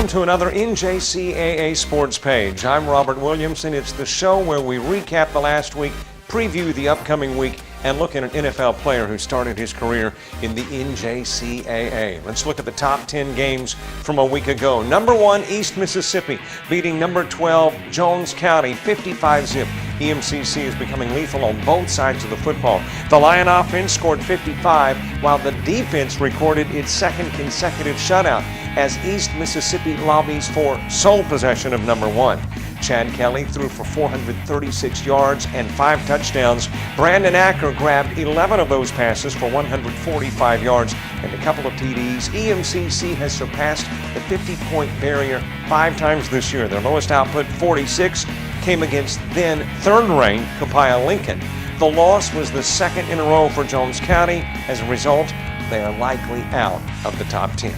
Welcome to another NJCAA Sports Page. I'm Robert Williamson. It's the show where we recap the last week, preview the upcoming week, and look at an NFL player who started his career in the NJCAA. Let's look at the top 10 games from a week ago. Number 1, East Mississippi beating number 12, Jones County, 55-zip. EMCC is becoming lethal on both sides of the football. The Lion offense scored 55, while the defense recorded its second consecutive shutout as East Mississippi lobbies for sole possession of number 1. Chad Kelly threw for 436 yards and 5 touchdowns. Brandon Acker grabbed 11 of those passes for 145 yards and a couple of TDs. EMCC has surpassed the 50-point barrier 5 times this year. Their lowest output, 46, came against then third-ranked Copiah Lincoln. The loss was the second in a row for Jones County. As a result, they are likely out of the top 10.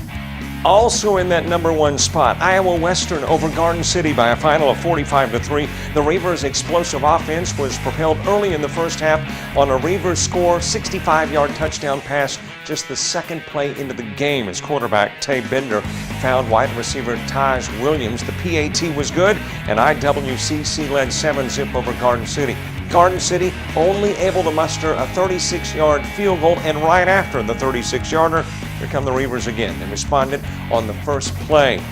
Also in that number 1 spot, Iowa Western over Garden City by a final of 45-3. The Reavers' explosive offense was propelled early in the first half on a Reavers score, 65-yard touchdown pass, just the second play into the game as quarterback Tay Bender found wide receiver Taj Williams. The PAT was good, and IWCC led 7-zip over Garden City. Garden City only able to muster a 36-yard field goal, and right after the 36-yarder, here come the Reavers again. They responded on the first play.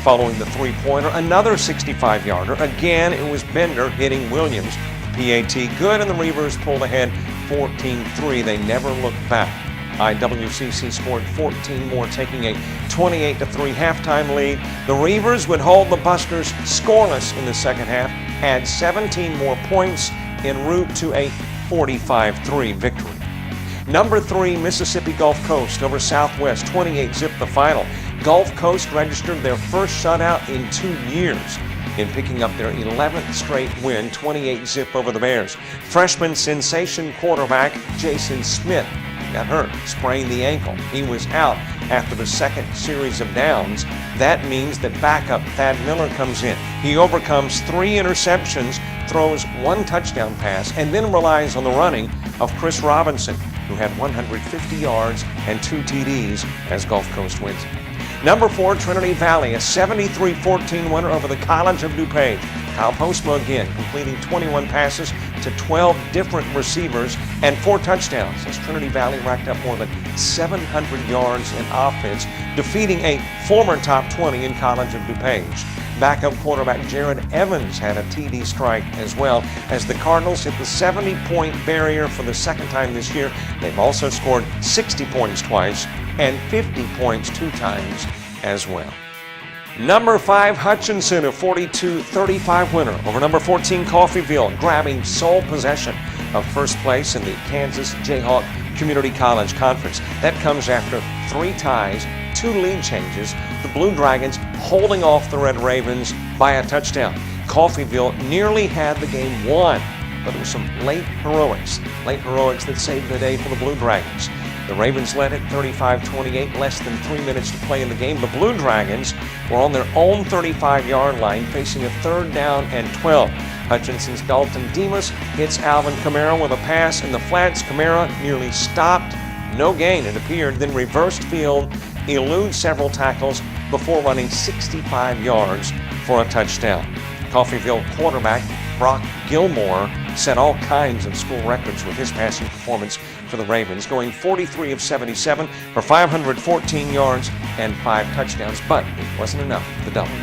Following the three-pointer, another 65-yarder. Again, it was Bender hitting Williams. The PAT good, and the Reavers pulled ahead 14-3. They never looked back. IWCC scored 14 more, taking a 28-3 halftime lead. The Reavers would hold the Buskers scoreless in the second half, add 17 more points en route to a 45-3 victory. Number 3, Mississippi Gulf Coast over Southwest, 28-zip the final. Gulf Coast registered their first shutout in 2 years in picking up their 11th straight win, 28-zip over the Bears. Freshman sensation quarterback Jason Smith got hurt, sprained the ankle. He was out after the second series of downs. That means that backup Thad Miller comes in. He overcomes 3 interceptions, throws 1 touchdown pass, and then relies on the running of Chris Robinson, who had 150 yards and 2 TDs as Gulf Coast wins. Number 4, Trinity Valley, a 73-14 winner over the College of DuPage. Kyle Postma again, completing 21 passes to 12 different receivers and 4 touchdowns as Trinity Valley racked up more than 700 yards in offense, defeating a former top 20 in College of DuPage. Backup quarterback Jared Evans had a TD strike as well as the Cardinals hit the 70-point barrier for the second time this year. They've also scored 60 points twice and 50 points 2 times as well. Number 5, Hutchinson, a 42-35 winner over number 14, Coffeyville, grabbing sole possession of first place in the Kansas Jayhawk Community College Conference. That comes after 3 ties, 2 lead changes, the Blue Dragons holding off the Red Ravens by a touchdown. Coffeyville nearly had the game won, but it was some late heroics that saved the day for the Blue Dragons. The Ravens led it 35-28, less than 3 minutes to play in the game. The Blue Dragons were on their own 35-yard line, facing a 3rd down and 12. Hutchinson's Dalton Demas hits Alvin Kamara with a pass in the flats. Kamara nearly stopped, no gain it appeared, then reversed field, eludes several tackles before running 65 yards for a touchdown. Coffeyville quarterback Brock Gilmore set all kinds of school records with his passing performance for the Ravens, going 43 of 77 for 514 yards and 5 touchdowns, but it wasn't enough for the W.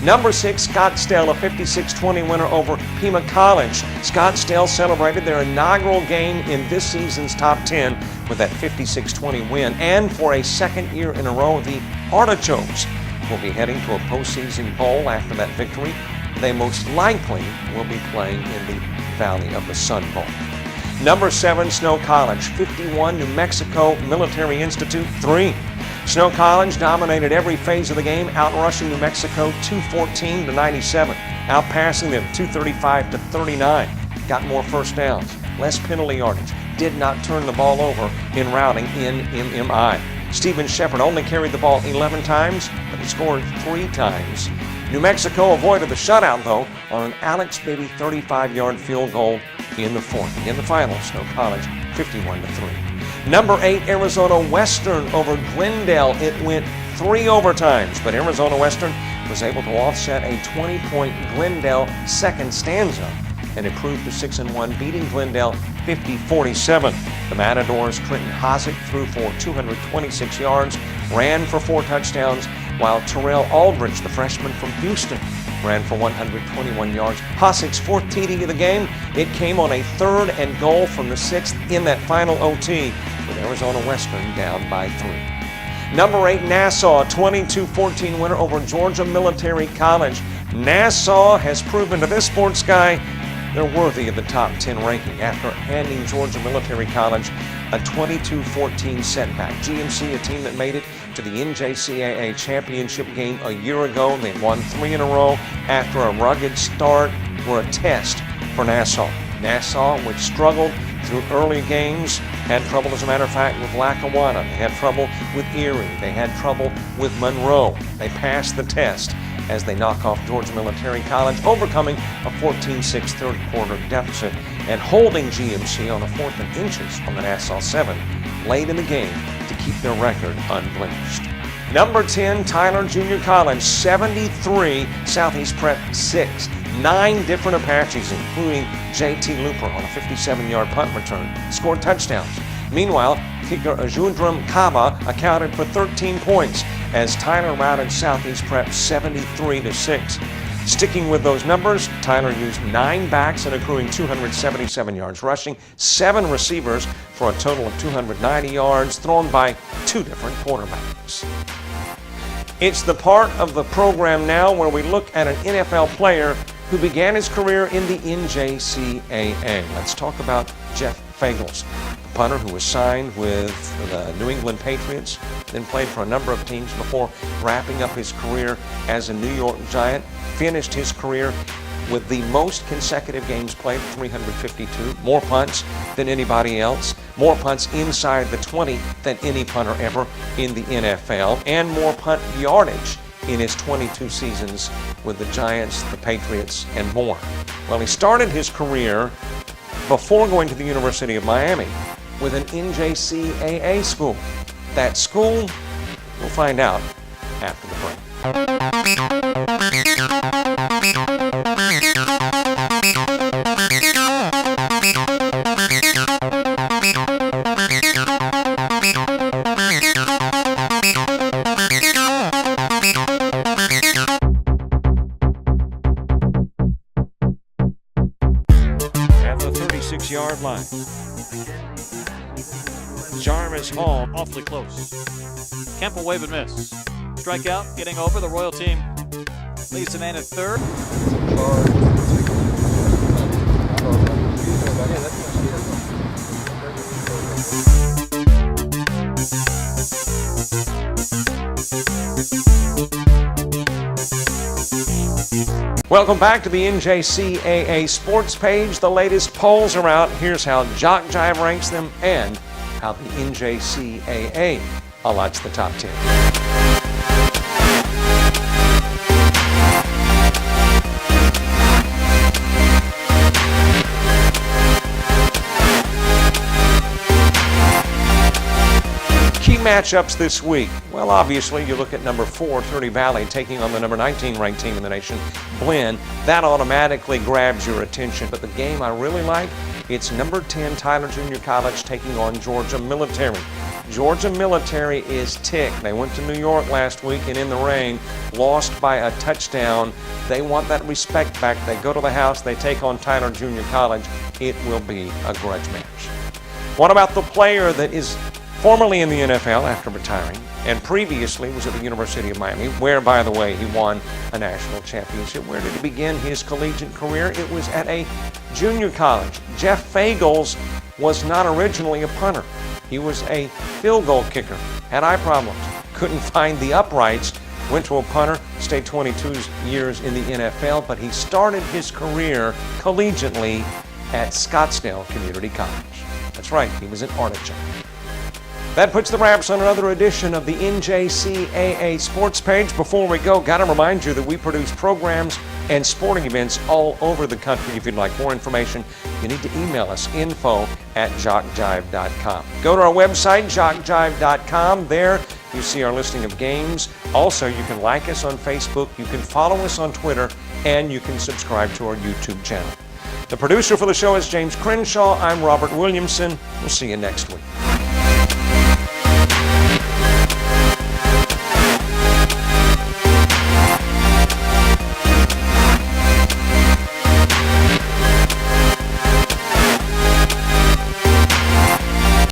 Number 6, Scottsdale, a 56-20 winner over Pima College. Scottsdale celebrated their inaugural game in this season's top 10 with that 56-20 win, and for a second year in a row, the Artichokes will be heading to a postseason bowl after that victory. They most likely will be playing in the Valley of the Sun Bowl. Number 7, Snow College, 51, New Mexico Military Institute 3. Snow College dominated every phase of the game, outrushing New Mexico 214-97, outpassing them 235-39. Got more first downs, less penalty yardage, did not turn the ball over in routing in MMI. Stephen Shepard only carried the ball 11 times, but he scored 3 times. New Mexico avoided the shutout, though, on an Alex Bibby 35-yard field goal in the 4th. In the final, Snow College 51-3. Number 8, Arizona Western over Glendale. It went 3 overtimes, but Arizona Western was able to offset a 20-point Glendale second stanza and improved to 6-1, beating Glendale 50-47. The Matadors' Trenton Hosick threw for 226 yards, ran for 4 touchdowns, while Terrell Aldridge, the freshman from Houston, ran for 121 yards. Hosick's 4th TD of the game, it came on a 3rd and goal from the 6th in that final OT, with Arizona Western down by 3. Number 8, Nassau, 22-14 winner over Georgia Military College. Nassau has proven to this sports guy they're worthy of the top 10 ranking after handing Georgia Military College a 22-14 setback. GMC, a team that made it to the NJCAA championship game a year ago. They won 3 in a row after a rugged start, were a test for Nassau. Nassau, which struggled through early games, had trouble, as a matter of fact, with Lackawanna. They had trouble with Erie. They had trouble with Monroe. They passed the test as they knock off Georgia Military College, overcoming a 14-6 third quarter deficit and holding GMC on a 4th and inches on the Nassau 7 late in the game to keep their record unblemished. Number 10, Tyler Junior College, 73, Southeast Prep 6. 9 different Apaches, including J.T. Looper on a 57-yard punt return, scored touchdowns. Meanwhile, kicker Ajundram Kaba accounted for 13 points as Tyler routed Southeast Prep 73-6. Sticking with those numbers, Tyler used 9 backs and accruing 277 yards rushing, 7 receivers for a total of 290 yards thrown by 2 different quarterbacks. It's the part of the program now where we look at an NFL player who began his career in the NJCAA. Let's talk about Jeff Fagles, the punter who was signed with the New England Patriots, then played for a number of teams before wrapping up his career as a New York Giant. Finished his career with the most consecutive games played, 352, more punts than anybody else, more punts inside the 20 than any punter ever in the NFL, and more punt yardage in his 22 seasons with the Giants, the Patriots, and more. Well, he started his career before going to the University of Miami with an NJCAA school. That school, we'll find out after the break. At the 36-yard line, Jarvis Hall awfully close. Kemp will wave and miss. Strikeout, getting over. The Royal team leaves the man at 3rd. Welcome back to the NJCAA Sports Page. The latest polls are out. Here's how JockJive ranks them and how the NJCAA allots the top 10. Key matchups this week. Well, obviously, you look at number 4, 30 Valley, taking on the number 19 ranked team in the nation, Blinn. That automatically grabs your attention. But the game I really like, it's number 10, Tyler Junior College, taking on Georgia Military. Georgia Military is ticked. They went to New York last week and in the rain, lost by a touchdown. They want that respect back. They go to the house, they take on Tyler Junior College. It will be a grudge match. What about the player that is formerly in the NFL after retiring, and previously was at the University of Miami, where, by the way, he won a national championship? Where did he begin his collegiate career? It was at a junior college. Jeff Fagles was not originally a punter. He was a field goal kicker, had eye problems, couldn't find the uprights, went to a punter, stayed 22 years in the NFL, but he started his career collegiately at Scottsdale Community College. That's right, he was an artichoke. That puts the wraps on another edition of the NJCAA Sports Page. Before we go, got to remind you that we produce programs and sporting events all over the country. If you'd like more information, you need to email us, info@jockjive.com. Go to our website, jockjive.com. There you see our listing of games. Also, you can like us on Facebook, you can follow us on Twitter, and you can subscribe to our YouTube channel. The producer for the show is James Crenshaw. I'm Robert Williamson. We'll see you next week.